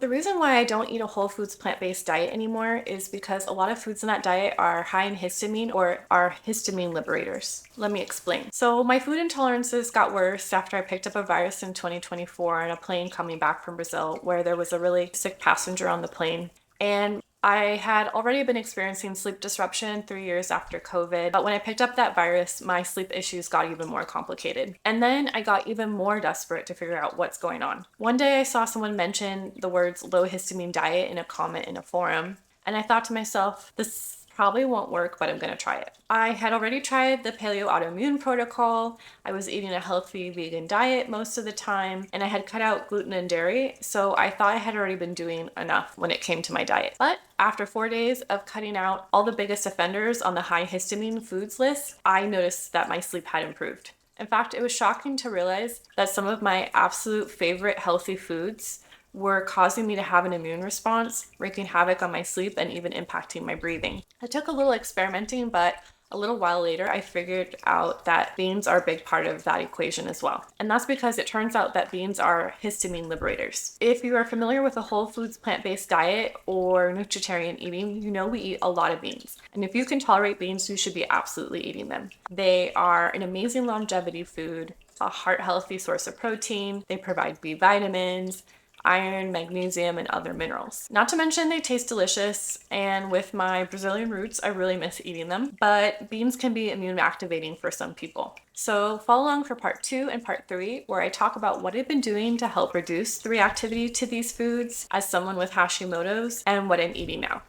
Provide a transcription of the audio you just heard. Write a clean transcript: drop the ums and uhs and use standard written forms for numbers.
The reason why I don't eat a whole foods plant-based diet anymore is because a lot of foods in that diet are high in histamine or are histamine liberators. Let me explain. So my food intolerances got worse after I picked up a virus in 2024 on a plane coming back from Brazil where there was a really sick passenger on the plane. And I had already been experiencing sleep disruption 3 years after COVID, but when I picked up that virus, my sleep issues got even more complicated. And then I got even more desperate to figure out what's going on. One day I saw someone mention the words low histamine diet in a comment in a forum, and I thought to myself, this probably won't work, but I'm gonna try it. I had already tried the paleo autoimmune protocol. I was eating a healthy vegan diet most of the time, and I had cut out gluten and dairy, so I thought I had already been doing enough when it came to my diet. But after 4 days of cutting out all the biggest offenders on the high histamine foods list, I noticed that my sleep had improved. In fact, it was shocking to realize that some of my absolute favorite healthy foods were causing me to have an immune response, wreaking havoc on my sleep and even impacting my breathing. It took a little experimenting, but a little while later, I figured out that beans are a big part of that equation as well. And that's because it turns out that beans are histamine liberators. If you are familiar with a whole foods plant-based diet or nutritarian eating, you know we eat a lot of beans. And if you can tolerate beans, you should be absolutely eating them. They are an amazing longevity food, a heart-healthy source of protein. They provide B vitamins, iron, magnesium, and other minerals. Not to mention they taste delicious, and with my Brazilian roots, I really miss eating them, but beans can be immune activating for some people. So follow along for part 2 and part 3, where I talk about what I've been doing to help reduce the reactivity to these foods as someone with Hashimoto's and what I'm eating now.